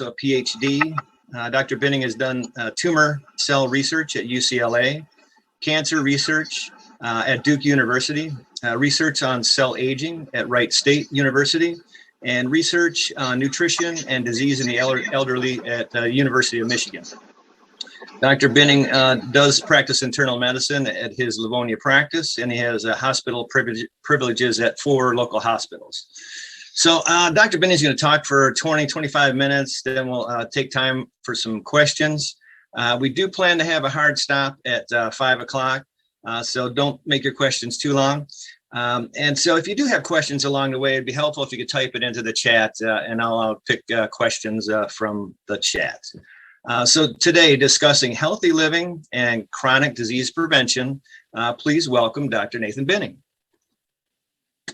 a PhD. Dr. Binning has done tumor cell research at UCLA, cancer research at Duke University, research on cell aging at Wright State University, and research on nutrition and disease in the elderly at the University of Michigan. Dr. Binning does practice internal medicine at his Livonia practice, and he has hospital privileges at 4 local hospitals. So Dr. Binning is going to talk for 20-25 minutes, then we'll take time for some questions. We do plan to have a hard stop at 5 o'clock, so don't make your questions too long. And so if you do have questions along the way, it'd be helpful if you could type it into the chat, and I'll pick questions from the chat. So today, discussing healthy living and chronic disease prevention, please welcome Dr. Nathan Binning.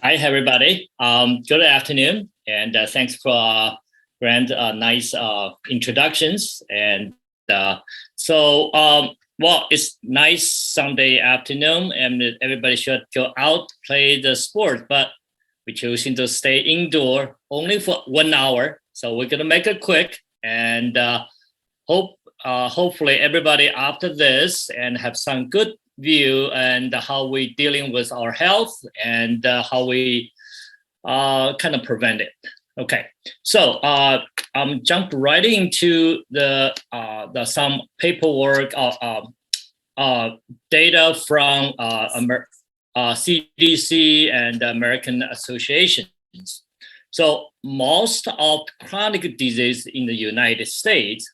Hi, everybody. Good afternoon, and thanks for nice introductions. And well, it's nice Sunday afternoon, and everybody should go out, play the sport, but we're choosing to stay indoor only for 1 hour. So we're going to make it quick, and hopefully everybody after this and have some good view and how we're dealing with our health and how we kind of prevent it. Okay, so I'm jumped right into the some paperwork data from CDC and American associations. So most of chronic disease in the United States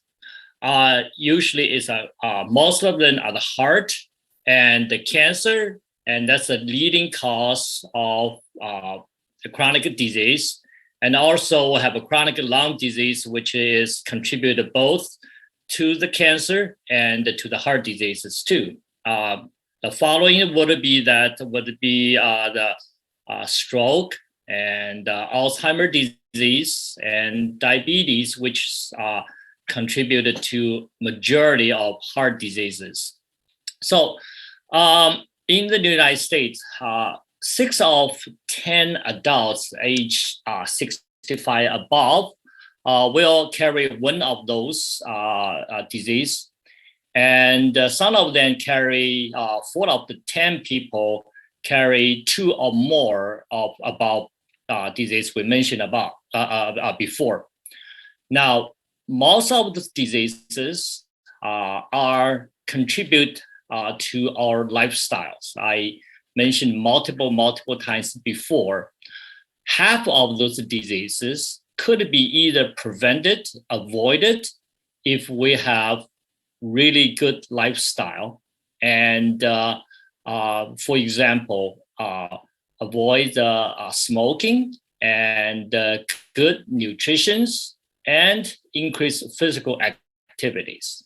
usually is most of them are the heart and the cancer, and that's the leading cause of the chronic disease. And also have a chronic lung disease, which is contributed both to the cancer and to the heart diseases too. The following would be the stroke and Alzheimer's disease and diabetes, which contributed to majority of heart diseases. So in the United States, 6 of 10 adults age 65 above will carry one of those disease, and some of them carry 4 of the 10 people carry 2 or more of about disease we mentioned about before. Now, most of the diseases are contribute to our lifestyles. I mentioned multiple times before. Half of those diseases could be either prevented, avoided, if we have really good lifestyle. And for example, avoid smoking and good nutrition and increase physical activities.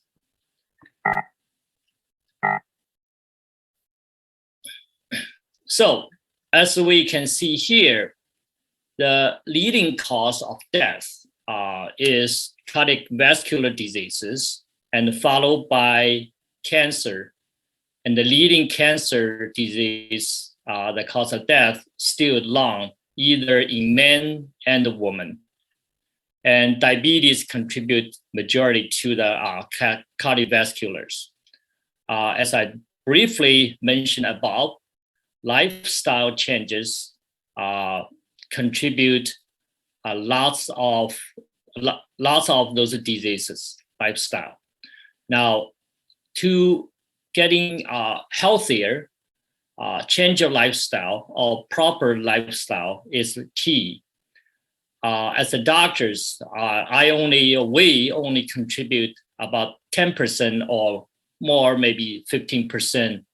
So as we can see here, the leading cause of death is cardiovascular diseases, and followed by cancer. And the leading cancer disease, the cause of death, still lung, either in men and women. And diabetes contribute majority to the cardiovasculars. As I briefly mentioned above, lifestyle changes contribute lots of those diseases, lifestyle. Now, to getting healthier, change your lifestyle or proper lifestyle is key. As a doctors, we only contribute about 10% or more, maybe 15%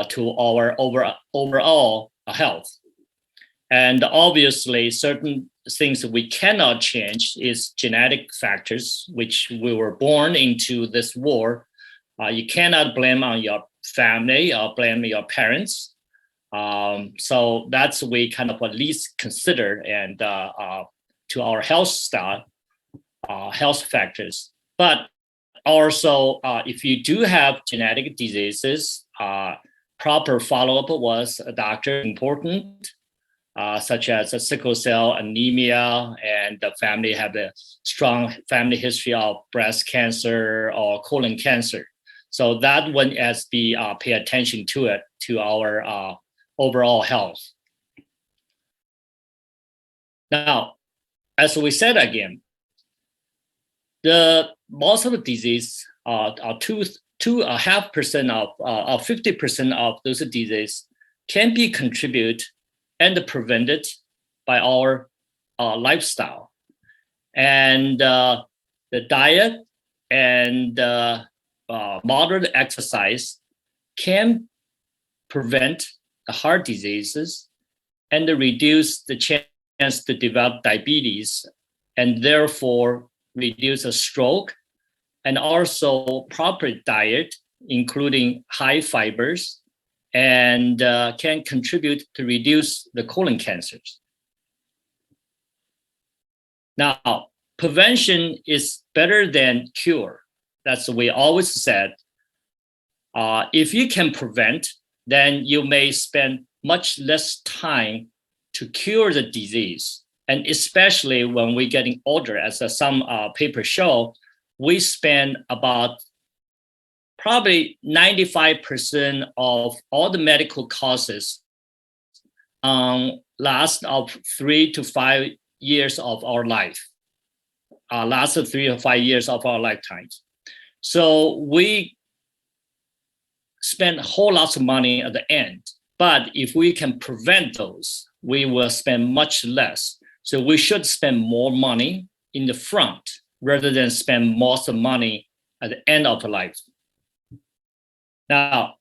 to our overall health. And obviously, certain things we cannot change is genetic factors, which we were born into this war. You cannot blame on your family or blame your parents. So that's we kind of at least consider and to our health style, health factors. But also, if you do have genetic diseases, proper follow-up was a doctor important. such as a sickle cell anemia, and the family have a strong family history of breast cancer or colon cancer. So that one has be pay attention to it, to our overall health. Now, as we said again, most of the disease are 2.5% of 50% of those diseases can be contributed and prevented by our lifestyle. And the diet and moderate exercise can prevent the heart diseases and reduce the chance to develop diabetes, and therefore reduce a stroke. And also proper diet, including high fibers, and can contribute to reduce the colon cancers. Now, prevention is better than cure. That's what we always said. If you can prevent, then you may spend much less time to cure the disease. And especially when we're getting older, as some papers show, we spend about probably 95% of all the medical causes last of 3 to 5 years of our life, last of 3 or 5 years of our lifetimes. So we spend a whole lot of money at the end, but if we can prevent those, we will spend much less. So we should spend more money in the front rather than spend most of the money at the end of life. Now,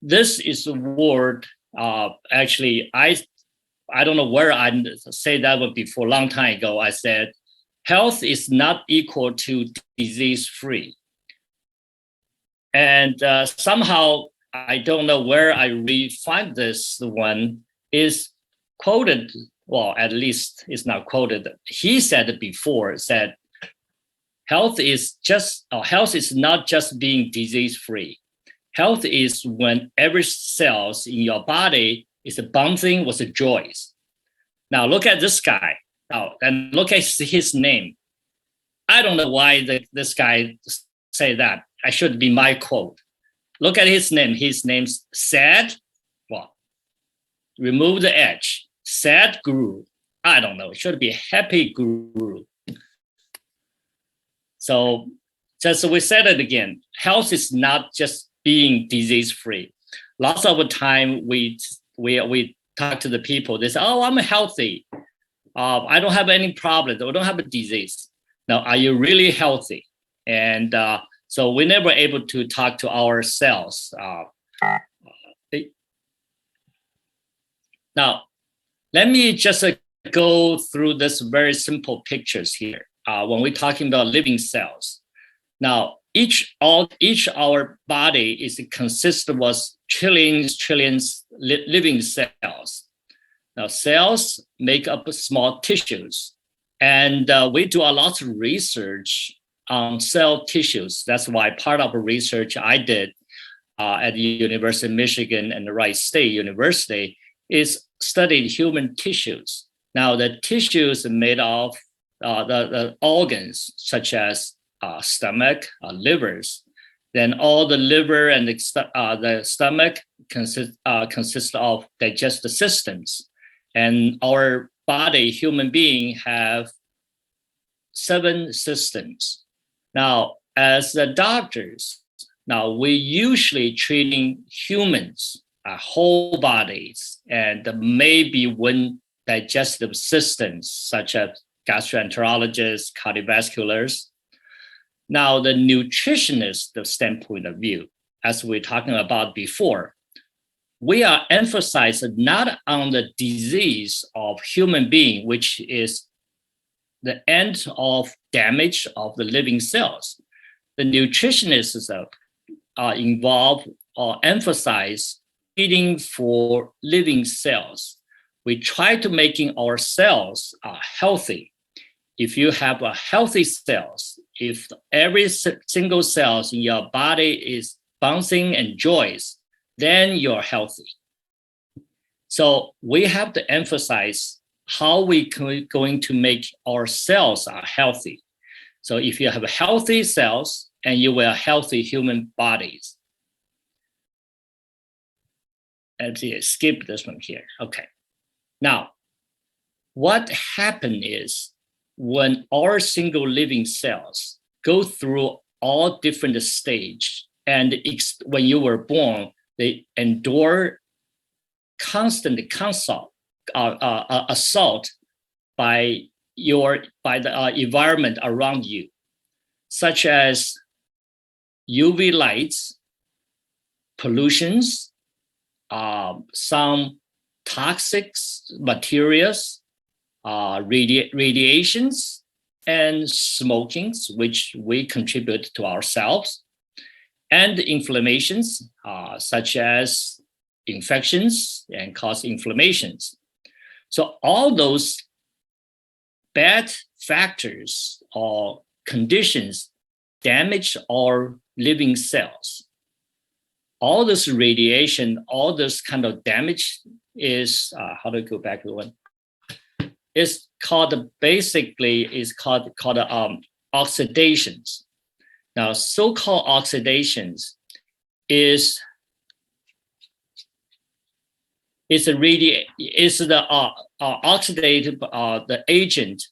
this is a word, actually, I don't know where I said that one before, a long time ago. I said, health is not equal to disease-free. And somehow, I don't know where I find this one, is quoted, well, at least it's not quoted. He said it before, said, health is not just being disease-free. Health is when every cell in your body is bouncing with joy. Now look at this guy. Now, and look at his name. I don't know why this guy say that. I should be my quote. Look at his name. His name's Sad. Well, remove the H. Sad Guru. I don't know. It should be Happy Guru. So just we said it again. Health is not just being disease-free. Lots of the time we talk to the people. They say, "Oh, I'm healthy. I don't have any problems. I don't have a disease." Now, are you really healthy? And so we're never able to talk to ourselves. Now, let me just go through this very simple pictures here. When we're talking about living cells. Now, each our body is consists of trillions living cells. Now, cells make up small tissues, and we do a lot of research on cell tissues. That's why part of the research I did at the University of Michigan and the Wright State University is studied human tissues. Now, the tissues are made of the organs such as stomach, livers. Then all the liver and the stomach consist of digestive systems. And our body, human being, have 7 systems. Now, as the doctors, now we usually treating humans, whole bodies, and maybe one digestive systems such as gastroenterologists, cardiovasculars. Now, the nutritionist standpoint of view, as we're talking about before, we are emphasizing not on the disease of human being, which is the end of damage of the living cells. The nutritionists are involved or emphasize feeding for living cells. We try to making our cells healthy. If you have a healthy cells, if every single cells in your body is bouncing and joyous, then you're healthy. So we have to emphasize how we going to make our cells are healthy. So if you have healthy cells and you will have healthy human bodies. Let's see, skip this one here. Okay. Now, what happens is when our single living cells go through all different stages, and when you were born, they endure constant assault by the environment around you, such as UV lights, pollutions, some toxic materials, radiations, and smokings, which we contribute to ourselves, and inflammations, such as infections and cause inflammations. So all those bad factors or conditions damage our living cells. All this radiation, all this kind of damage is, how do I go back to one? It's called oxidations. Now, so-called oxidations is the oxidative the agent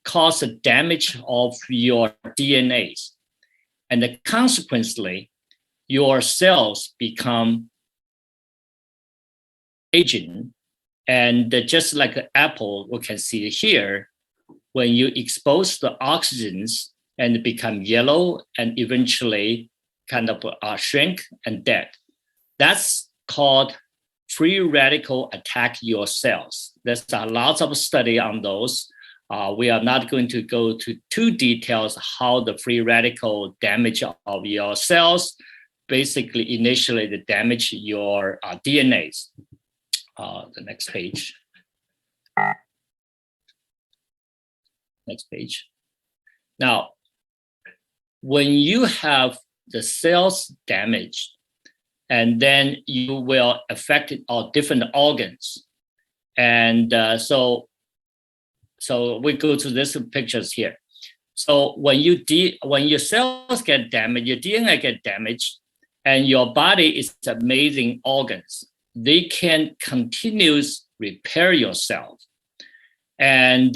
cause the damage of your DNAs, and consequently, your cells become aging. And just like an apple, we can see here, when you expose the oxygens and become yellow and eventually kind of shrink and dead. That's called free radical attack your cells. There's a lot of study on those. We are not going to go to too details how the free radical damage of your cells basically initially they damage your DNAs. The next page. Next page. Now, when you have the cells damaged, and then you will affect all different organs. And so we go to these pictures here. So when your cells get damaged, your DNA get damaged, and your body is amazing organs. They can continuously repair yourself. And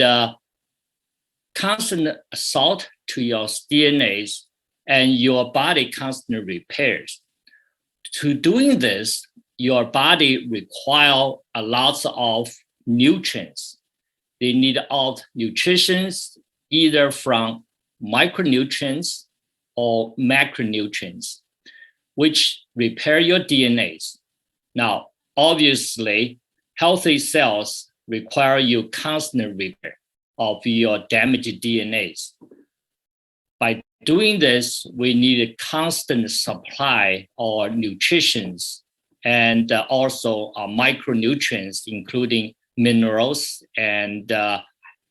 constant assault to your DNAs, and your body constantly repairs. To doing this, your body requires a lot of nutrients. They need all nutritions, either from micronutrients or macronutrients, which repair your DNAs. Now, obviously, healthy cells require you constant repair of your damaged DNAs. By doing this, we need a constant supply of nutritions and also micronutrients, including minerals and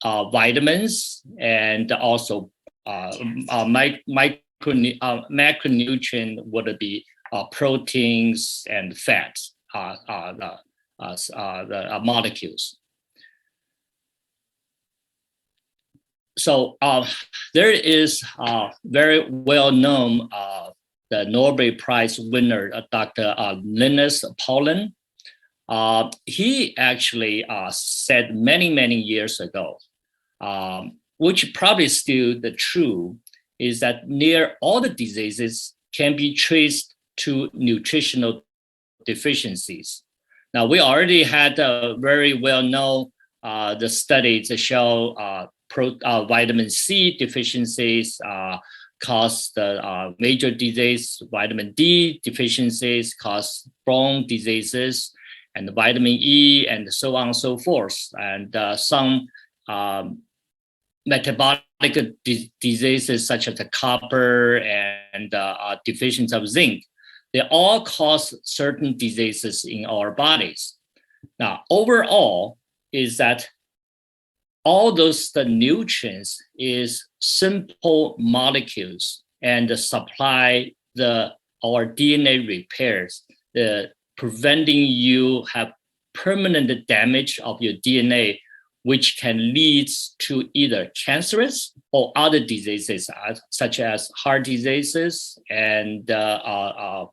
vitamins, and also macronutrient would be proteins and fats, the molecules. So there is very well-known the Nobel Prize winner, Dr. Linus Pauling. He actually said many years ago, which probably still the true, is that near all the diseases can be traced to nutritional deficiencies. Now, we already had a very well-known the studies that show vitamin C deficiencies cause the major disease, vitamin D deficiencies cause bone diseases, and vitamin E, and so on and so forth. And some metabolic diseases such as the copper and deficiency of zinc, they all cause certain diseases in our bodies. Now, overall is that all those the nutrients is simple molecules and supply our DNA repairs, preventing you have permanent damage of your DNA, which can lead to either cancerous or other diseases, such as heart diseases and Alzheimer's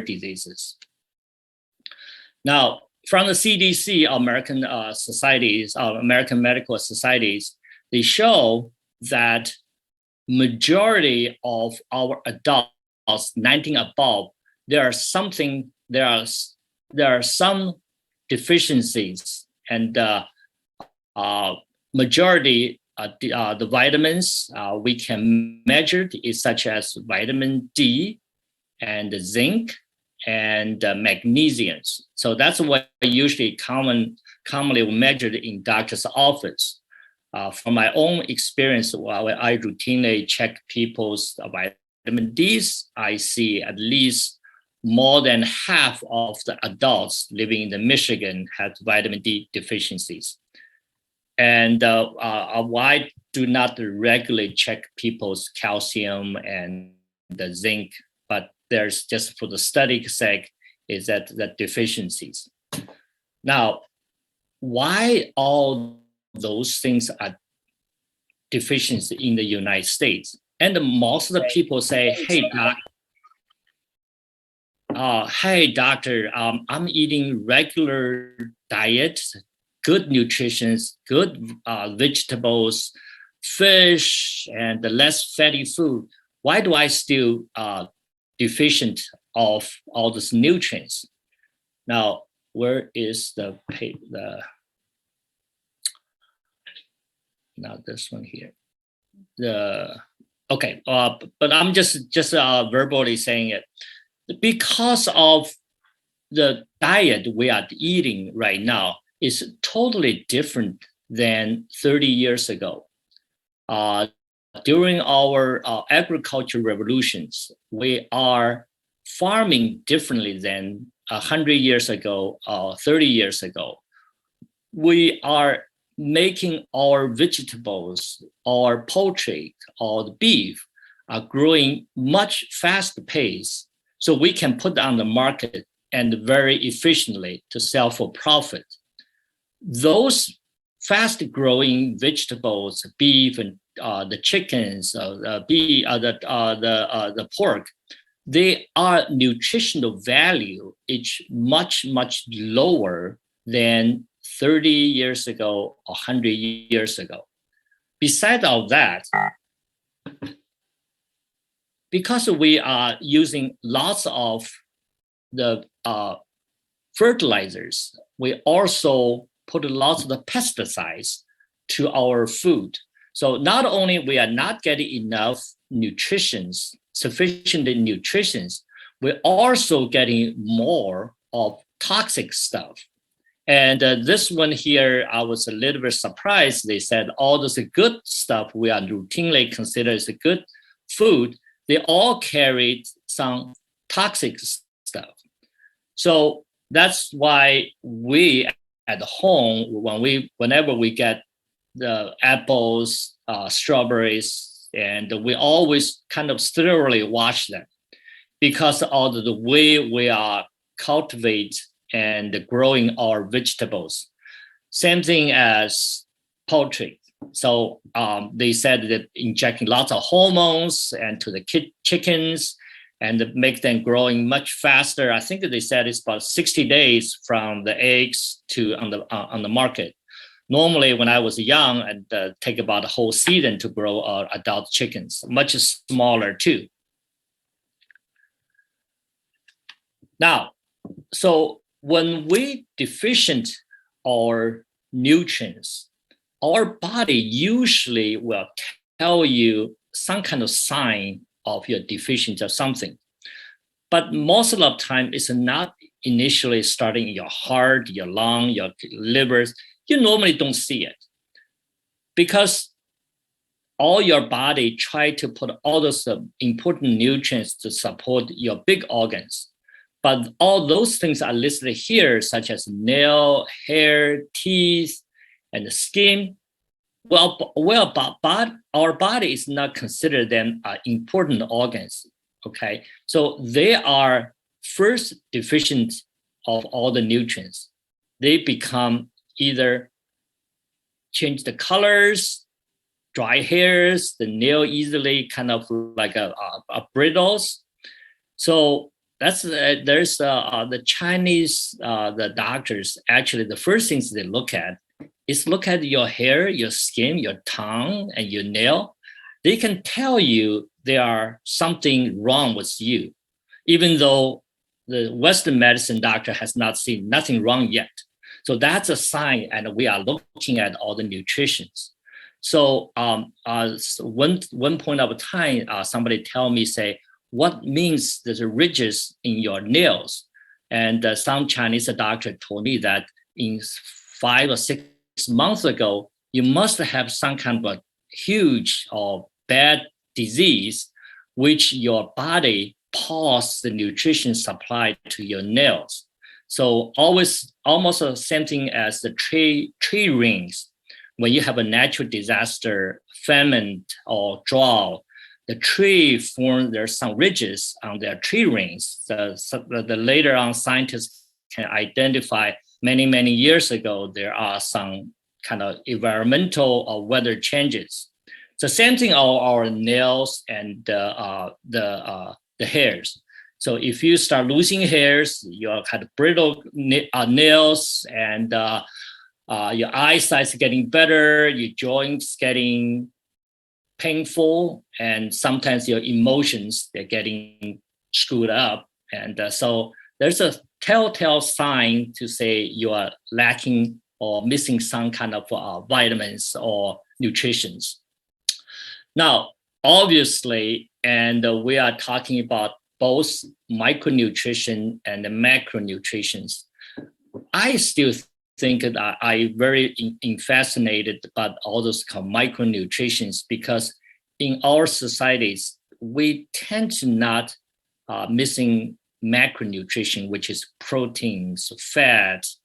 diseases. Now, from the CDC, American societies, American medical societies, they show that majority of our adults, 19 above, there are some deficiencies, and majority the vitamins we can measure is such as vitamin D and zinc and magnesium. So that's what usually commonly measured in doctor's office. From my own experience, while I routinely check people's vitamin D's, I see at least more than half of the adults living in Michigan have vitamin D deficiencies. And I do not regularly check people's calcium and the zinc, but there's just for the study's sake is that the deficiencies. Now, why all those things are deficiency in the United States? And most of the people say, hey, doctor, I'm eating regular diet, good nutrition, good vegetables, fish, and less fatty food. Why do I still deficient of all these nutrients? Now, where is the not this one here? Okay, but I'm just verbally saying it. Because of the diet we are eating right now is totally different than 30 years ago. During our agriculture revolutions, we are farming differently than 100 years ago, 30 years ago. We are making our vegetables, our poultry, or the beef are growing much faster pace, so we can put on the market and very efficiently to sell for profit. Those fast-growing vegetables, beef and the chickens, the pork, they are nutritional value each much lower than 30 years ago or 100 years ago. Besides all that, because we are using lots of the fertilizers, we also put lots of the pesticides to our food. So not only we are not getting enough sufficient nutrition, we're also getting more of toxic stuff. And this one here, I was a little bit surprised. They said all this good stuff we are routinely considered as a good food, they all carried some toxic stuff. So that's why we at home, whenever we get the apples, strawberries, and we always kind of thoroughly wash them because of the way we are cultivate and growing our vegetables. Same thing as poultry. So they said that injecting lots of hormones and to the chickens and make them growing much faster. I think they said it's about 60 days from the eggs to on the market. Normally, when I was young, I'd take about a whole season to grow adult chickens, much smaller too. Now, so when we deficient our nutrients, our body usually will tell you some kind of sign of your deficiency of something. But most of the time, it's not initially starting in your heart, your lung, your liver. You normally don't see it because all your body try to put all those important nutrients to support your big organs. But all those things are listed here, such as nail, hair, teeth, and the skin. But our body is not considered them important organs. Okay, so they are first deficient of all the nutrients. they become either change the colors, dry hairs, the nail easily kind of like a brittles. So that's there's the Chinese the doctors actually the first things they look at is look at your hair, your skin, your tongue, and your nail. They can tell you there are something wrong with you, even though the Western medicine doctor has not seen nothing wrong yet. So that's a sign, and we are looking at all the nutritions. So one point of time, somebody tell me, say, what means there's ridges in your nails? And some Chinese doctor told me that in 5 or 6 months ago, you must have some kind of a huge or bad disease, which your body paused the nutrition supply to your nails. So always almost the same thing as the tree rings. When you have a natural disaster, famine or drought, the tree form, there's some ridges on their tree rings. The later on scientists can identify many years ago, there are some kind of environmental or weather changes. So same thing on our nails and the hairs. So if you start losing hairs, you have brittle nails, and your eyesight's getting better, your joints getting painful, and sometimes your emotions, they're getting screwed up. And so there's a telltale sign to say you are lacking or missing some kind of vitamins or nutritions. Now, obviously, and we are talking about both micronutrition and the macronutritions. I still think that I'm very fascinated about all those micronutritions, because in our societies, we tend to not missing macronutrition, which is proteins, fats,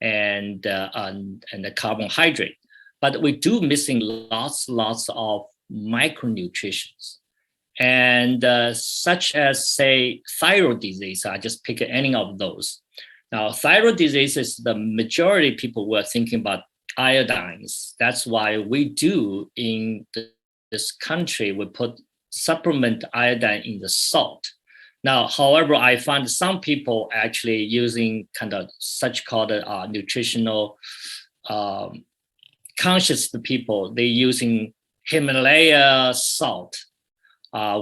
and the carbohydrate. But we do missing lots of micronutrients. And such as, say, thyroid disease, I just pick any of those. Now, thyroid disease is the majority of people were thinking about iodines. That's why we do in this country, we put supplement iodine in the salt. Now, however, I find some people actually using kind of such called nutritional conscious people, they're using Himalaya salt,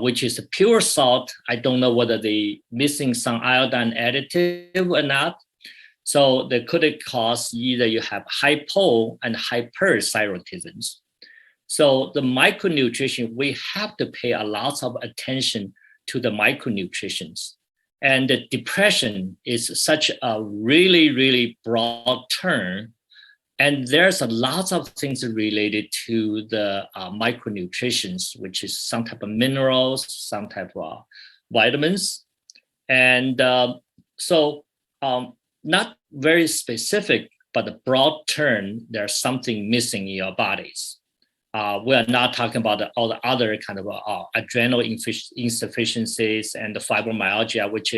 which is a pure salt. I don't know whether they missing some iodine additive or not. So they could cause either you have hypo and hyperthyroidism. So the micronutrition, we have to pay a lot of attention to the micronutrients. And the depression is such a really broad term. And there's a lot of things related to the micronutrients, which is some type of minerals, some type of vitamins. And so not very specific, but a broad term, there's something missing in your bodies. We are not talking about all the other kind of adrenal insufficiencies and the fibromyalgia, which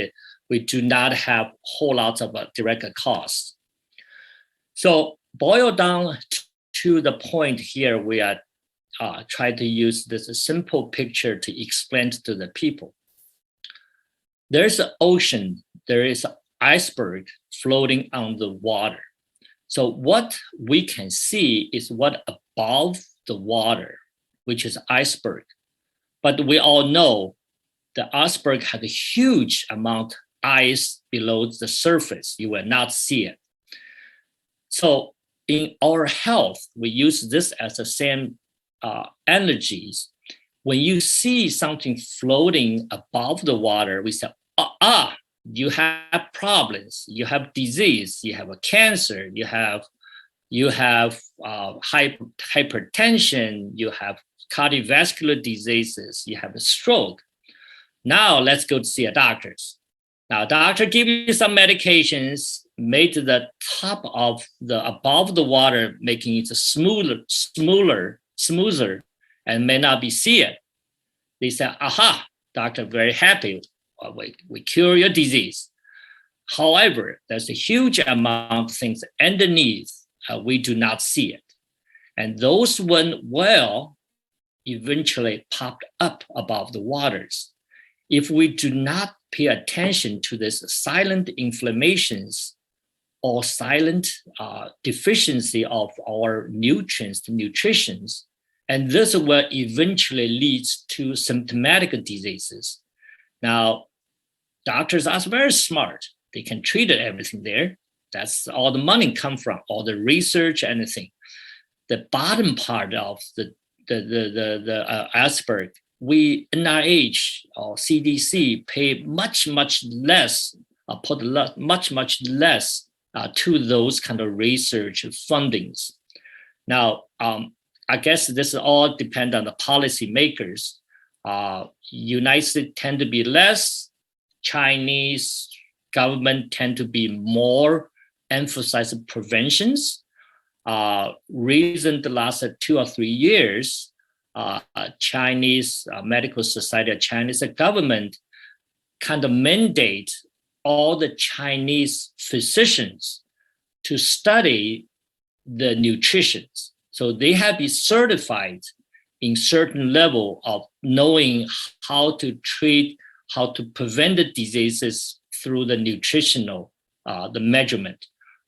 we do not have whole lots of direct costs. So boil down to the point here, we are trying to use this simple picture to explain to the people. There's an ocean, there is an iceberg floating on the water. So what we can see is what above the water, which is iceberg. But we all know the iceberg has a huge amount of ice below the surface. You will not see it. So in our health, we use this as the same energies. When you see something floating above the water, we say, you have problems, you have disease, you have a cancer, you have hypertension, you have cardiovascular diseases, you have a stroke. Now let's go to see a doctor. Now, doctor give you some medications, made the top of the above the water, making it smoother, and may not be see it. They say, aha, doctor, very happy. We cure your disease. However, there's a huge amount of things underneath. We do not see it. And those one will eventually pop up above the waters. If we do not pay attention to this silent inflammations or silent deficiency of our nutrients, nutritions, and this will eventually lead to symptomatic diseases. Now, doctors are very smart. They can treat everything there. That's all the money come from, all the research, anything. The bottom part of the iceberg, we NIH or CDC pay much less, much less to those kind of research fundings. Now, I guess this all depend on the policymakers. United States tend to be less. Chinese government tend to be more emphasize preventions. Recent the last 2 or 3 years, Chinese medical society, Chinese government kind of mandate all the Chinese physicians to study the nutrition. So they have been certified in certain level of knowing how to treat, how to prevent the diseases through the nutritional, the measurement,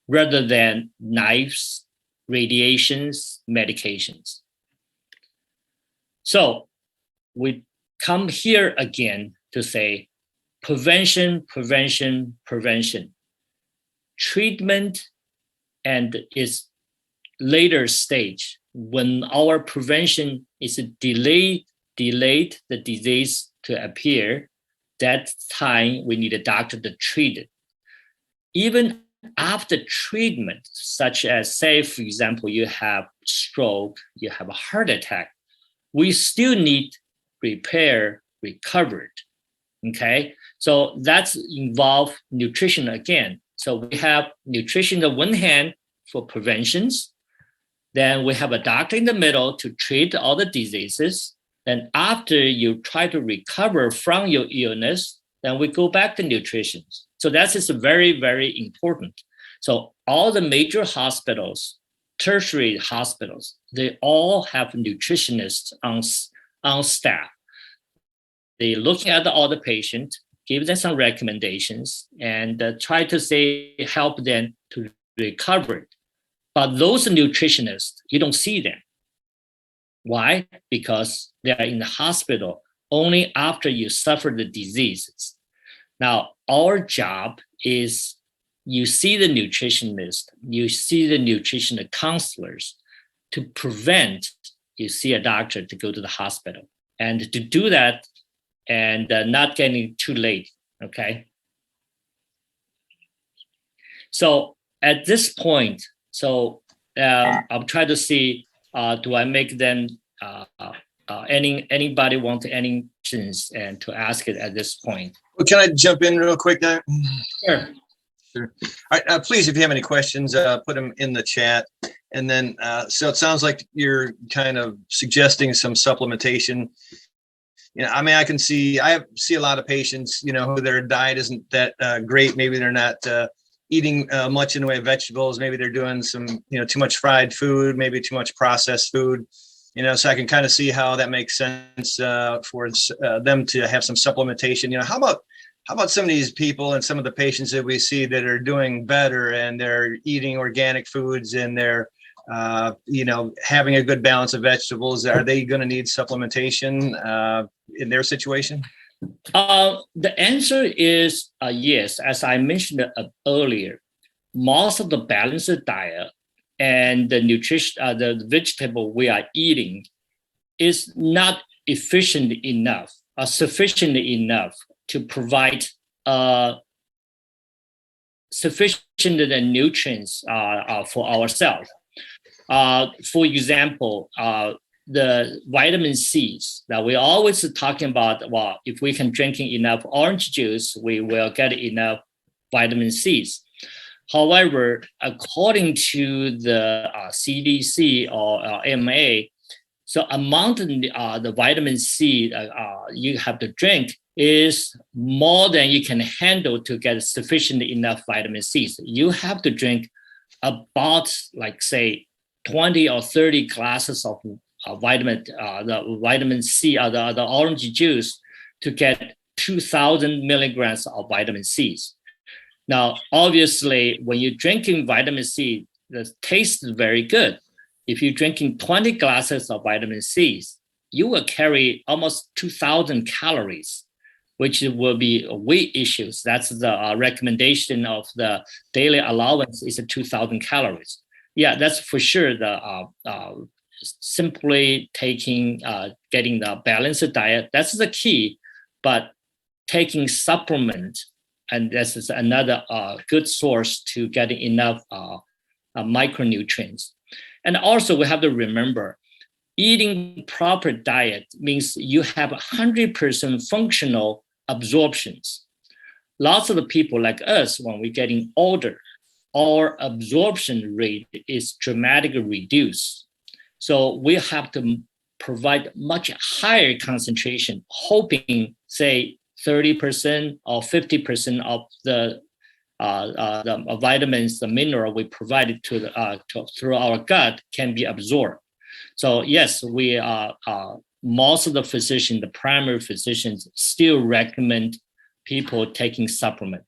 rather than knives, radiations, medications. So we come here again to say prevention, prevention, prevention. Treatment and its later stage, when our prevention is delayed the disease to appear, that time we need a doctor to treat it. Even after treatment, such as, say, for example, you have stroke, you have a heart attack, we still need repair, recovered, okay? So that's involve nutrition again. So we have nutrition on one hand for preventions, then we have a doctor in the middle to treat all the diseases. Then after you try to recover from your illness, then we go back to nutrition. So that is very, very important. So all the major hospitals, tertiary hospitals, they all have nutritionists on staff. They look at all the patients, give them some recommendations, and try to help them to recover. But those nutritionists, you don't see them. Why? Because they are in the hospital only after you suffer the diseases. Now, our job is you see the nutritionist, you see the nutritional counselors to prevent you see a doctor to go to the hospital. And to do that and not getting too late, okay? So at this point, I'm trying to see, do I make them, anybody want any questions and to ask it at this point? Well, can I jump in real quick there? Sure. Sure. All right, please, if you have any questions, put them in the chat. And then, so it sounds like you're kind of suggesting some supplementation. You know, I mean, I see a lot of patients, you know, who their diet isn't that great. Maybe they're not eating much in the way of vegetables. Maybe they're doing some, you know, too much fried food, maybe too much processed food. You know, so I can kind of see how that makes sense for them to have some supplementation. You know, how about some of these people and some of the patients that we see that are doing better and they're eating organic foods and they're, you know, having a good balance of vegetables? Are they going to need supplementation in their situation? The answer is yes. As I mentioned earlier, most of the balanced diet and the nutrition, the vegetable we are eating is not efficient enough, sufficient enough to provide sufficient nutrients for ourselves. For example, the vitamin C's that we always talking about, well, if we can drink enough orange juice, we will get enough vitamin C's. However, according to the CDC or AMA, So amount of the vitamin C you have to drink is more than you can handle to get sufficient enough vitamin C. So you have to drink about, like, say, 20 or 30 glasses of the vitamin C or the orange juice to get 2,000 milligrams of vitamin C's. Now, obviously, when you're drinking vitamin C, the taste is very good. If you're drinking 20 glasses of vitamin C's, you will carry almost 2,000 calories, which will be weight issues. That's the recommendation of the daily allowance is 2,000 calories. Yeah, that's for sure. Simply taking, getting the balanced diet, that's the key. But taking supplement, and this is another good source to get enough micronutrients. And also we have to remember, eating proper diet means you have 100% functional absorptions. Lots of the people like us, when we're getting older, our absorption rate is dramatically reduced. So we have to provide much higher concentration, hoping, say, 30% or 50% of the vitamins, the mineral we provided through our gut can be absorbed. So yes, we most of the physicians, the primary physicians, still recommend people taking supplement.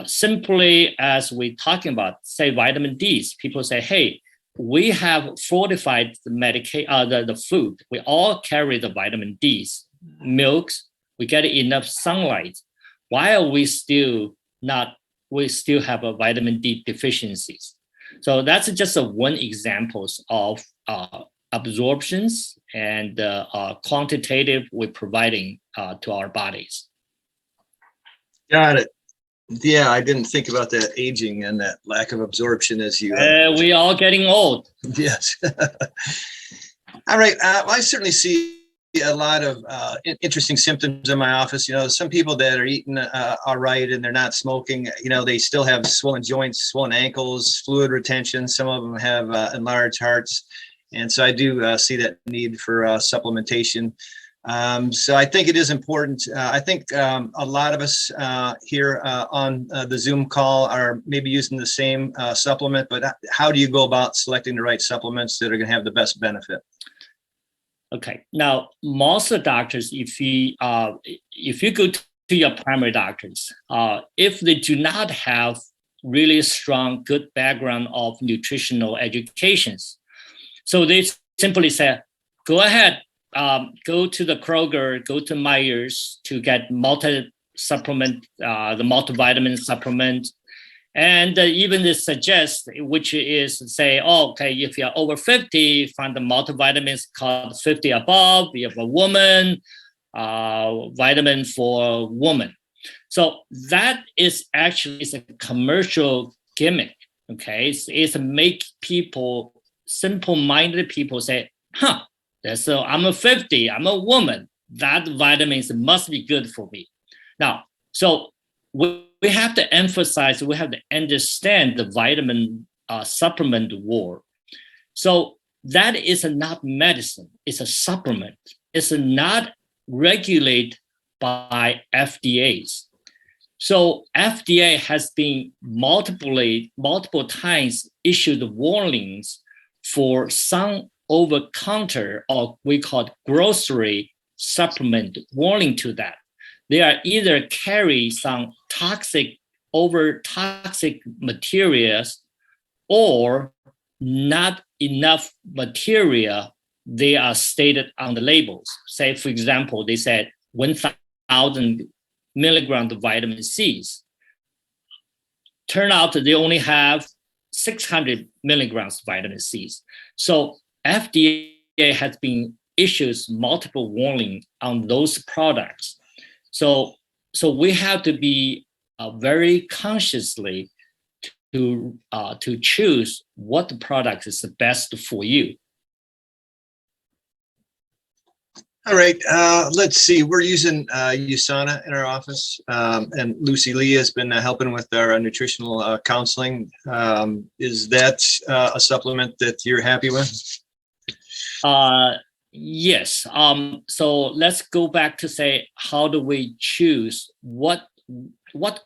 Simply as we're talking about, say, vitamin D's, people say, hey, we have fortified the food. We all carry the vitamin D's, milks. We get enough sunlight. Why are we still not? We still have a vitamin D deficiencies. So that's just one examples of absorptions and quantitative we're providing to our bodies. Got it. Yeah, I didn't think about that aging and that lack of absorption as you. We all getting old. Yes. All right. I certainly see a lot of interesting symptoms in my office. You know, some people that are eating all right and they're not smoking, you know, they still have swollen joints, swollen ankles, fluid retention. Some of them have enlarged hearts. And so I do see that need for supplementation. So I think it is important. I think a lot of us here on the Zoom call are maybe using the same supplement, but how do you go about selecting the right supplements that are going to have the best benefit? Okay. Now, most of the doctors, if you go to your primary doctors, if they do not have really strong, good background of nutritional educations, so they simply say, go ahead, go to the Kroger, go to Myers to get multi-supplement, the multivitamin supplement. And even they suggest, which is say, oh, okay, if you're over 50, find the multivitamins called 50 above. You have a woman, vitamin for woman. So that is actually a commercial gimmick. Okay, it's make people, simple-minded people say, huh, so I'm a 50, I'm a woman. That vitamins must be good for me. Now, so we have to emphasize, we have to understand the vitamin supplement war. So that is not medicine, it's a supplement. It's not regulated by FDAs. So FDA has been multiple times issued warnings for some over-counter, or we call grocery supplement, warning to that. They are either carry some toxic materials or not enough material they are stated on the labels. Say, for example, they said 1,000 milligrams of vitamin C's. Turn out they only have 600 milligrams of vitamin C's. So FDA has been issues multiple warning on those products. So we have to be very consciously to choose what the product is the best for you. All right, let's see. We're using USANA in our office, and Lucy Lee has been helping with our nutritional counseling. Is that a supplement that you're happy with? Yes. So let's go back to say, how do we choose what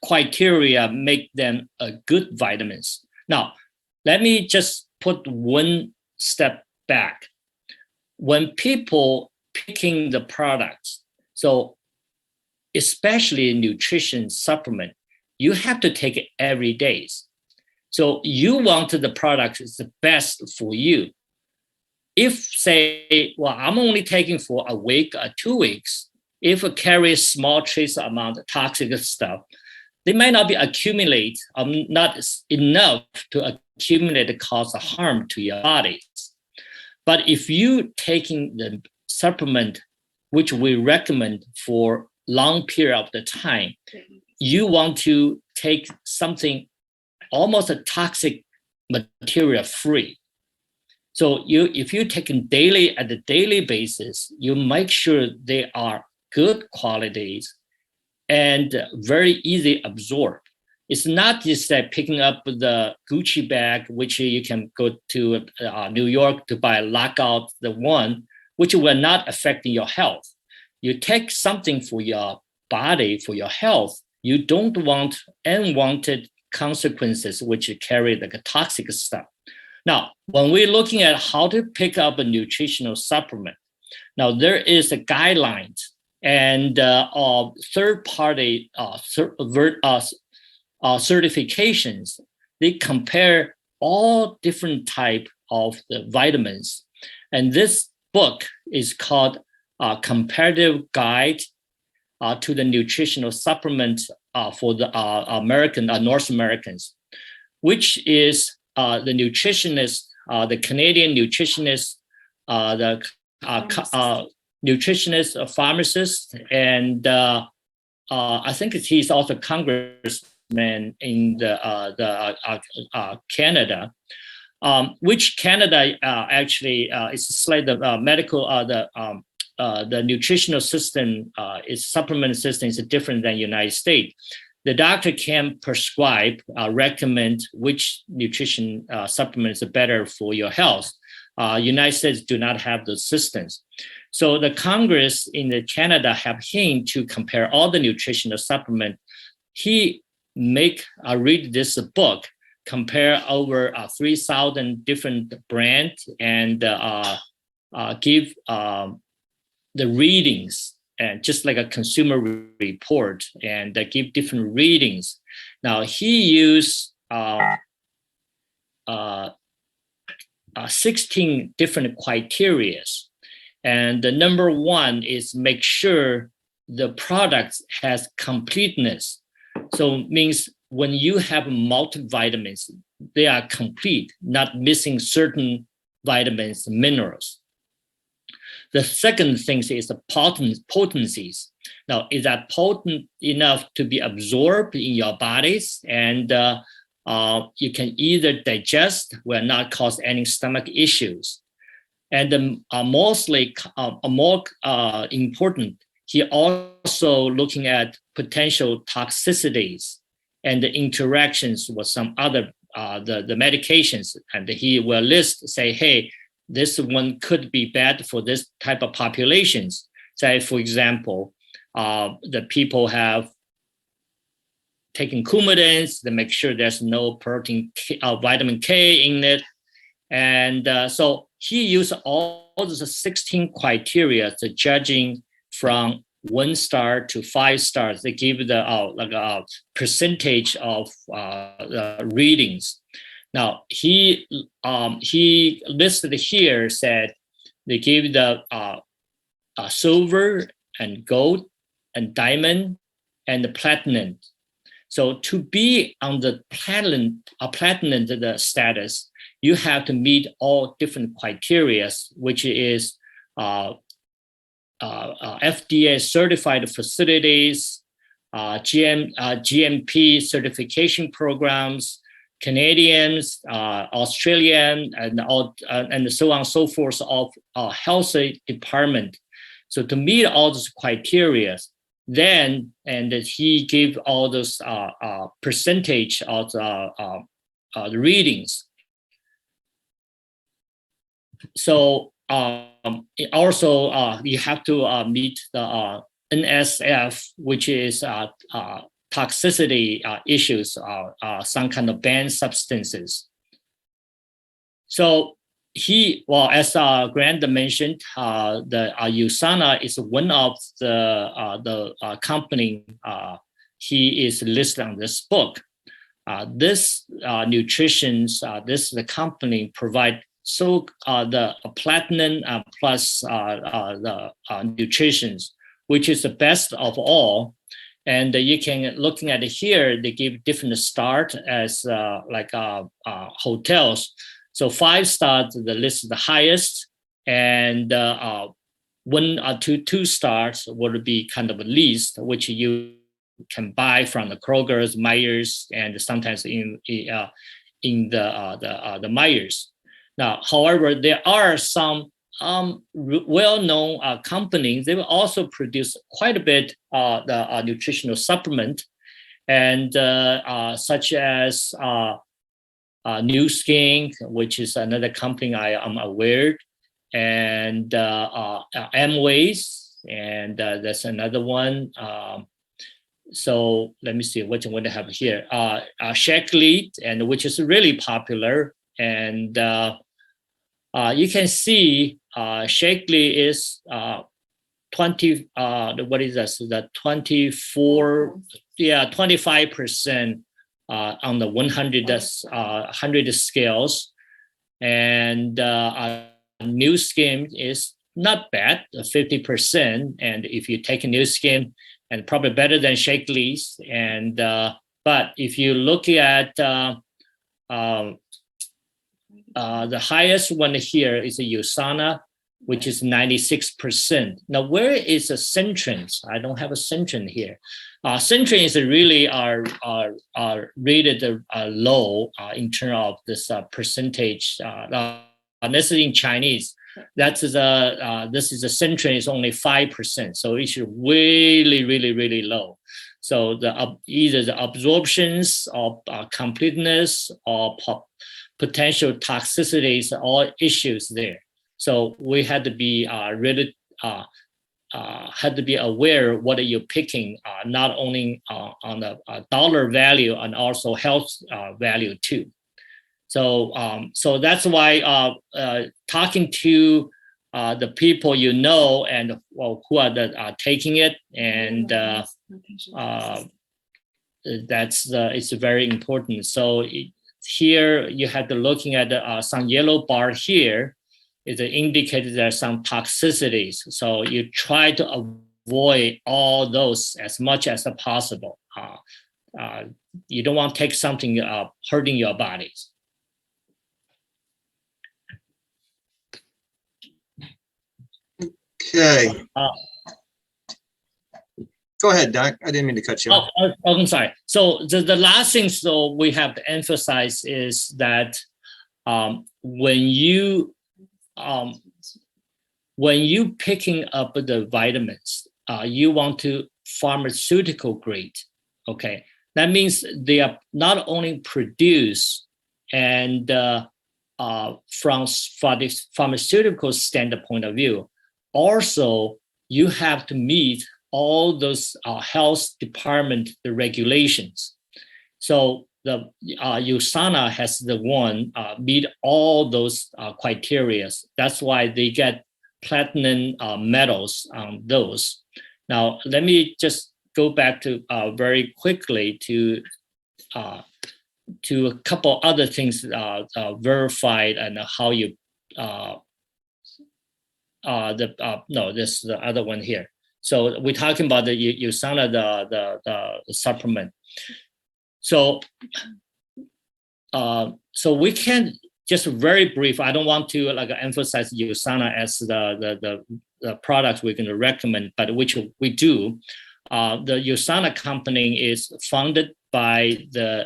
criteria make them a good vitamins? Now, let me just put one step back. When people picking the products, so especially nutrition supplement, you have to take it every day. So you want the product is the best for you. If say, well, I'm only taking for a week or 2 weeks, if it carries small trace amount of toxic stuff, they might not be accumulate, not enough to accumulate to cause harm to your body. But if you taking the supplement, which we recommend for long period of the time, you want to take something almost a toxic material free. So if you take them daily at the daily basis, you make sure they are good qualities and very easy absorbed. It's not just that picking up the Gucci bag, which you can go to New York to buy lockout the one, which will not affect your health. You take something for your body, for your health, you don't want unwanted consequences, which carry like a toxic stuff. Now, when we're looking at how to pick up a nutritional supplement, now there is a guidelines and third-party certifications. They compare all different type of the vitamins, and this book is called Comparative Guide to the Nutritional Supplement for the North Americans, which is the nutritionist, the Canadian nutritionist, the nutritionist, pharmacist, and I think he's also congressman in the Canada, which Canada actually is slightly the medical the nutritional system is supplement system is different than United States. The doctor can prescribe, recommend which nutrition supplements are better for your health. United States do not have those systems. So the Congress in the Canada have him to compare all the nutritional supplement. He read this book, compare over 3,000 different brands and give the readings, and just like a consumer report, and give different readings. Now he used 16 different criteria, and the number one is make sure the product has completeness. So it means when you have multivitamins, they are complete, not missing certain vitamins, minerals. The second thing is the potencies. Now, is that potent enough to be absorbed in your bodies, and you can either digest, will not cause any stomach issues. And mostly more important, he also looking at potential toxicities and the interactions with some other the medications, and he will list, say, hey, this one could be bad for this type of populations. Say, for example, the people have taken Coumadins to make sure there's no protein, vitamin K in it. And so he used all those 16 criteria to judging from 1 star to 5 stars. They give the percentage of the readings. Now he listed here, said they give the silver and gold and diamond and the platinum. So to be on the platinum the status, you have to meet all different criteria, which is FDA certified facilities, GMP certification programs, Canadians, Australian, and so on and so forth of health department. So to meet all those criteria, then and he gave all those percentage of the readings. So also, you have to meet the NSF, which is toxicity issues, some kind of banned substances. So as Grant mentioned, the USANA is one of the company he is listed on this book. This the company provide the platinum plus the nutritions, which is the best of all. And you can, looking at it here, they give different start as hotels. So 5 stars, the list is the highest, and 1 or 2 stars would be kind of a least, which you can buy from the Kroger's, Myers, and sometimes in the Myers. Now, however, there are some well-known companies. They will also produce quite a bit the nutritional supplement, and such as New Skin, which is another company I am aware, and Amways, and that's another one. So let me see which one I have here. Shake-Lead, and which is really popular, and you can see Shake-Lead is 20. What is that? So that 25% on the 100 scales, and New Skin is not bad, 50%. And if you take a New Skin, and probably better than Shake-Lead, and but if you look at the highest one here is a USANA, which is 96%. Now, where is a Centrin? I don't have a Centrin here. Centrin is really are rated low in terms of this percentage. This is in Chinese. This is a Centrin is only 5%, so it's really, really, really low. So either the absorptions or completeness or potential toxicities, all issues there. So we had to be really aware what are you picking, not only on the dollar value and also health value too. So that's why talking to the people you know and who are taking it, and it's very important. So here you have to looking at some yellow bar here. It indicates there are some toxicities. So you try to avoid all those as much as possible. You don't want to take something hurting your bodies. Okay. Go ahead, Doc. I didn't mean to cut you off. I'm sorry. So the last thing we have to emphasize is that when you picking up the vitamins, you want to pharmaceutical grade. Okay, that means they are not only produced and from the pharmaceutical standpoint of view, also you have to meet all those health department the regulations. So the USANA has the one meet all those criteria. That's why they get platinum medals on those. Now let me just go back to very quickly to a couple other things verified and how you this is the other one here. So we're talking about the USANA, the supplement. So we can just very brief. I don't want to emphasize USANA as the products we're going to recommend, but which we do. The USANA company is founded by the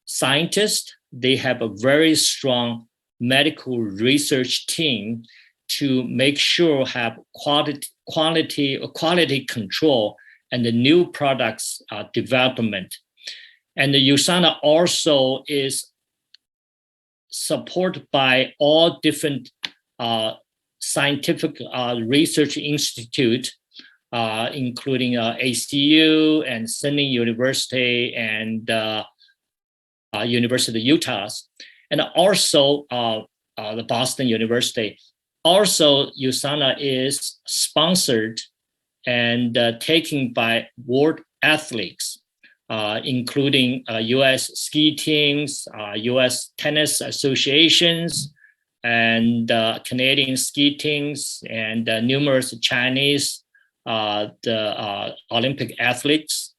scientists. They have a very strong medical research team to make sure have quality control and the new products development. And the USANA also is supported by all different scientific research institute, including ACU and Sydney University and University of Utah, and also the Boston University. Also, USANA is sponsored and taken by world athletes, including U.S. ski teams, U.S. tennis associations, and Canadian ski teams, and numerous Chinese the Olympic athletes.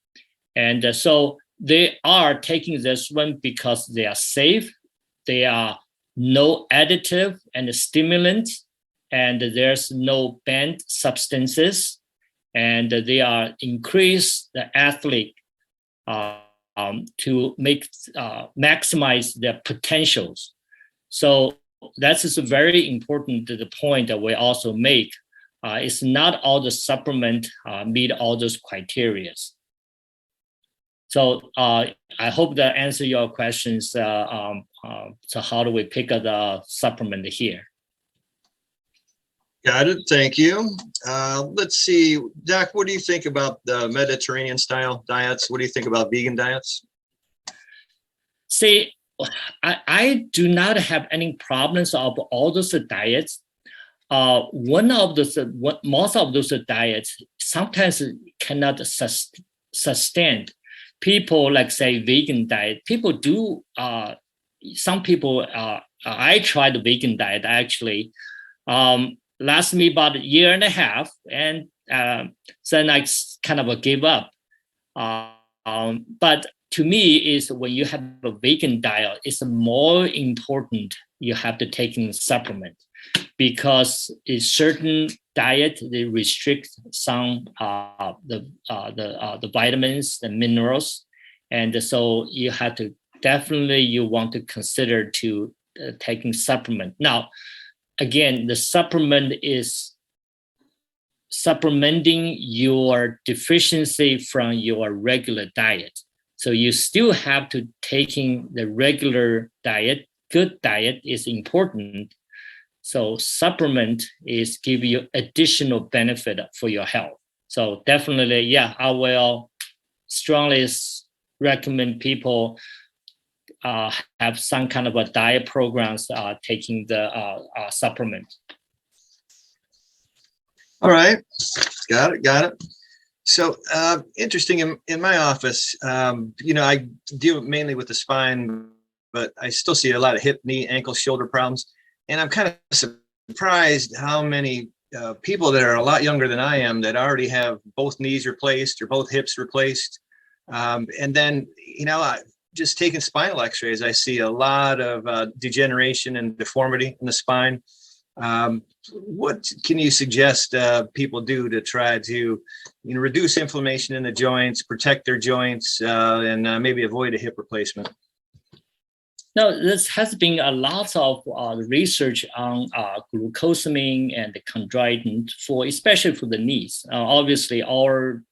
And so they are taking this one because they are safe, they are no additive and stimulant, and there's no banned substances, and they are increase the athlete to maximize their potentials. So that is very important to the point that we also make. It's not all the supplement meet all those criteria. So I hope that answer your questions. So how do we pick up the supplement here? Got it. Thank you. Let's see, Doc, what do you think about the Mediterranean style diets? What do you think about vegan diets? See, I do not have any problems of all those diets. Most of those diets sometimes cannot sustain. People like say vegan diet. People do. Some people. I tried the vegan diet actually. Lasted me about a year and a half, and then I kind of gave up. But to me, is when you have a vegan diet, it's more important you have to take in supplement, because a certain diet they restrict some the vitamins, the minerals, and so you have to definitely you want to consider to taking supplement. Now, again, the supplement is supplementing your deficiency from your regular diet. So you still have to taking the regular diet. Good diet is important. So supplement is give you additional benefit for your health. So definitely, yeah, I will strongly recommend people have some kind of a diet programs taking the supplement. All right, got it. So interesting. In my office, I deal mainly with the spine, but I still see a lot of hip, knee, ankle, shoulder problems. And I'm kind of surprised how many people that are a lot younger than I am that already have both knees replaced or both hips replaced. And then, just taking spinal x-rays, I see a lot of degeneration and deformity in the spine. What can you suggest people do to try to reduce inflammation in the joints, protect their joints, and maybe avoid a hip replacement? Now, this has been a lot of research on glucosamine and chondroitin especially for the knees. Obviously, our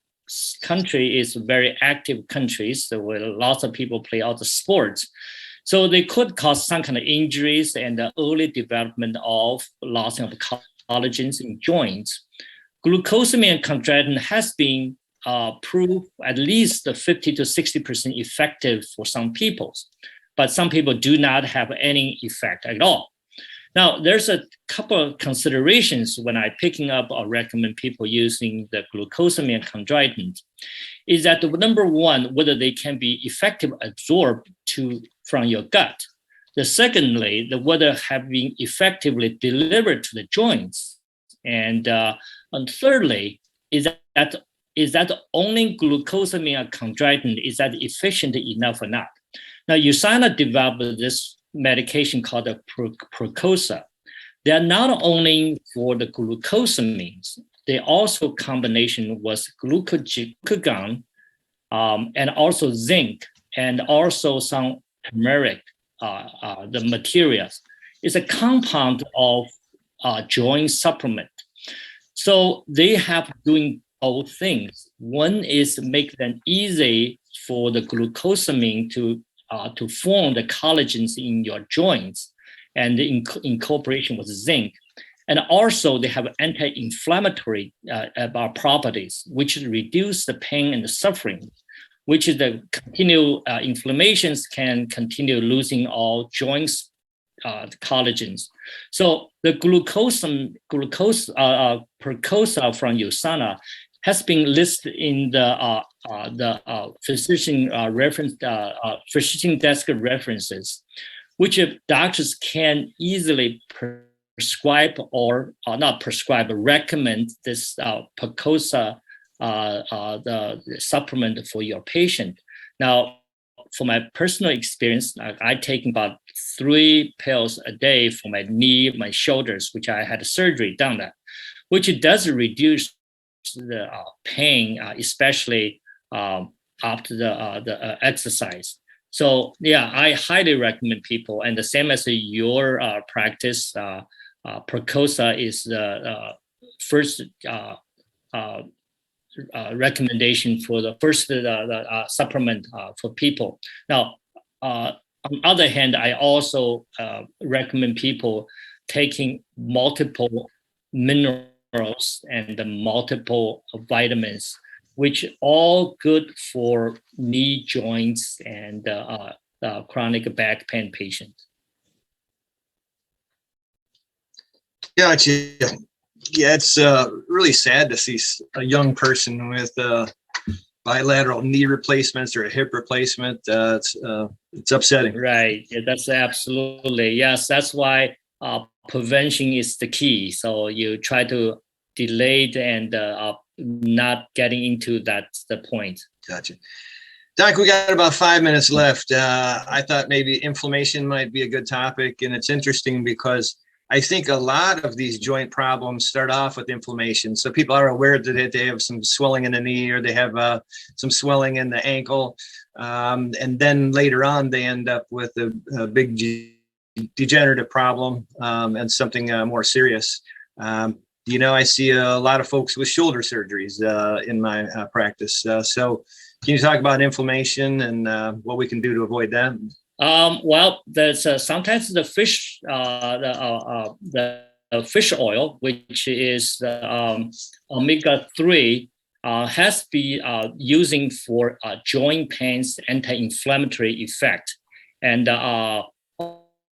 country is a very active country, so where lots of people play all the sports. So they could cause some kind of injuries and the early development of loss of collagens in joints. Glucosamine and chondroitin has been proved at least 50 to 60% effective for some people, but some people do not have any effect at all. Now, there's a couple of considerations when I picking up or recommend people using the glucosamine and chondroitin, is that number one, whether they can be effectively absorbed from your gut. The secondly, whether have been effectively delivered to the joints. And thirdly, is that only glucosamine and chondroitin, is that efficient enough or not? Now, USANA developed this medication called the Procosa. They are not only for the glucosamines, they also combination was glucagon and also zinc and also some turmeric, the materials. It's a compound of joint supplement. So they have doing both things. One is make them easy for the glucosamine to form the collagens in your joints, and in cooperation with zinc. And also they have anti-inflammatory properties, which reduce the pain and the suffering, which is the continual inflammations can continue losing all joints collagens. So the Percosa from USANA has been listed in the physician reference, physician desk references, which doctors can easily prescribe or not prescribe, but recommend this Percosa the supplement for your patient. Now, for my personal experience, I take about 3 pills a day for my knee, my shoulders, which I had surgery done that, which it does reduce the pain, especially after the exercise. So yeah, I highly recommend people, and the same as your practice, Percosa is the first recommendation for the first supplement for people. Now, on the other hand, I also recommend people taking multiple minerals and multiple vitamins, which all good for knee joints and chronic back pain patients. Gotcha. Yeah, it's really sad to see a young person with bilateral knee replacements or a hip replacement. It's upsetting. Right. Yeah, that's absolutely. Yes, that's why prevention is the key. So you try to delay it and not getting into the point. Gotcha. Doc, we got about 5 minutes left. I thought maybe inflammation might be a good topic, and it's interesting because I think a lot of these joint problems start off with inflammation. So people are aware that they have some swelling in the knee or they have some swelling in the ankle. And then later on, they end up with a big degenerative problem and something more serious. I see a lot of folks with shoulder surgeries in my practice. So can you talk about inflammation and what we can do to avoid that? Well, there's sometimes the fish, the fish oil, which is omega-3, has to be using for joint pains, anti-inflammatory effect, and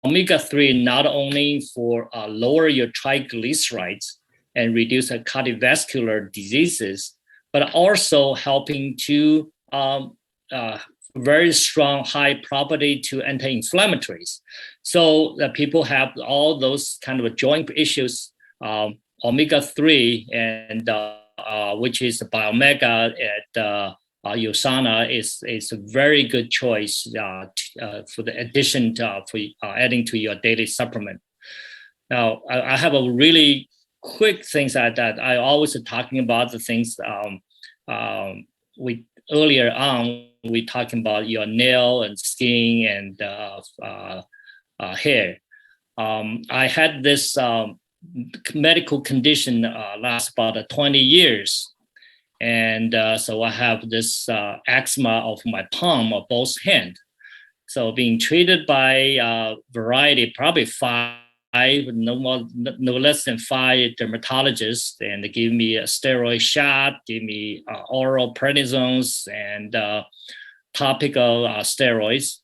omega-3 not only for lower your triglycerides and reduce cardiovascular diseases, but also helping to very strong, high property to anti-inflammatories. So that people have all those kind of joint issues, omega-3 and which is Biomega at USANA is a very good choice for the addition for adding to your daily supplement. Now, I have a really quick things that I always talking about the things we earlier on. We talking about your nail and skin and hair. I had this medical condition last about 20 years. And so I have this eczema of my palm of both hands. So being treated by variety, probably no less than 5 dermatologists, and they give me a steroid shot, give me oral prednisons and topical steroids,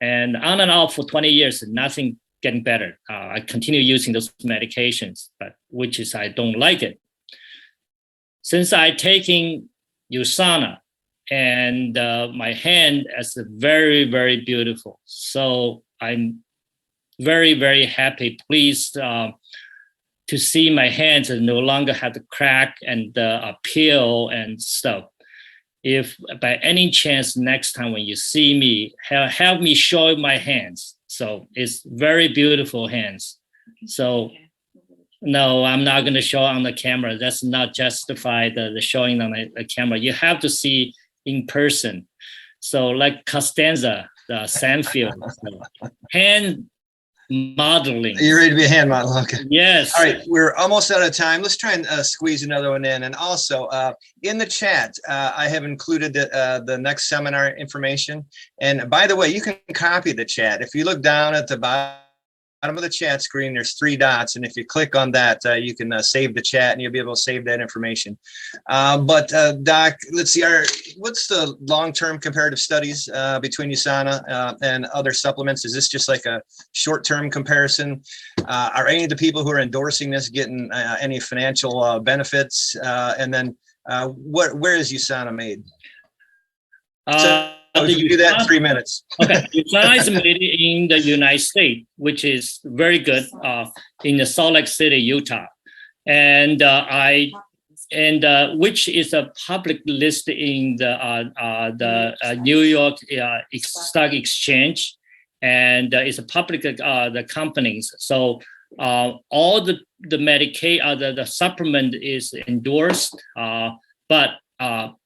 and on and off for 20 years, nothing getting better. I continue using those medications, but which is I don't like it. Since I taking USANA, and my hand is very, very beautiful. So I'm very, very happy, pleased to see my hands and no longer have the crack and peel and stuff. If by any chance next time when you see me, have me show my hands. So it's very beautiful hands. So no, I'm not going to show on the camera. That's not justify the showing on the camera. You have to see in person. So like Costanza, the Sandfield, so hand modeling. You're ready to be a hand model. Okay. Yes. All right. We're almost out of time. Let's try and squeeze another one in. And also in the chat, I have included the next seminar information. And by the way, you can copy the chat. If you look down at the bottom of the chat screen, there's 3 dots. And if you click on that, you can save the chat and you'll be able to save that information. But Doc, let's see, what's the long-term comparative studies between USANA and other supplements? Is this just like a short-term comparison? Are any of the people who are endorsing this getting any financial benefits? And then where is USANA made? So if you do that in 3 minutes. Okay, USANA is made in the United States, which is very good in the Salt Lake City, Utah, and which is a public list in the New York Stock Exchange, and it's a public the companies. So all the Medicaid the supplement is endorsed, but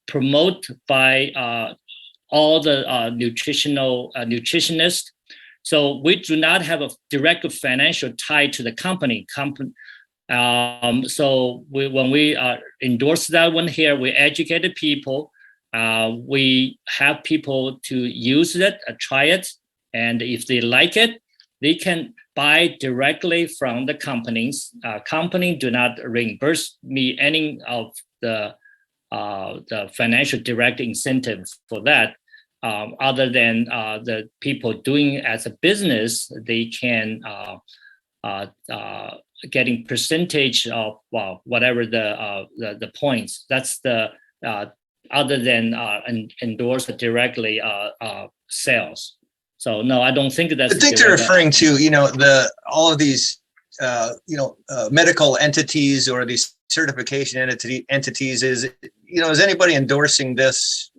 promoted by all the nutritionists. So we do not have a direct financial tie to the company. So when we endorse that one here, we educated people. We have people to use it, try it. And if they like it, they can buy directly from the companies. Company do not reimburse me any of the financial direct incentives for that. Other than the people doing it as a business, they can getting percentage of whatever the points. That's the other than endorse directly sales. So no, I don't think that's. I think they're referring to all of these medical entities or these certification entities. Is anybody endorsing this?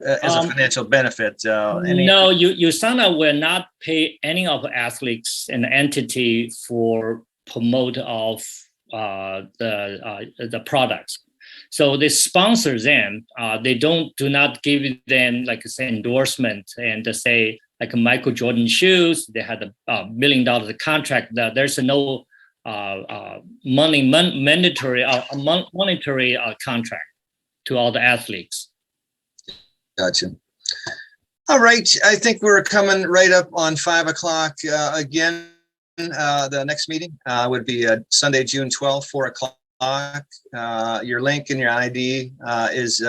As a financial benefit? No, USANA will not pay any of the athletes and entity for promote of the products. So they sponsor them. They do not give them like say endorsement and to say like Michael Jordan shoes. They had a $1 million contract. There's no monetary contract to all the athletes. Gotcha. All right. I think we're coming right up on 5 o'clock. Again, the next meeting would be Sunday, June 12th, 4 o'clock. Your link and your ID is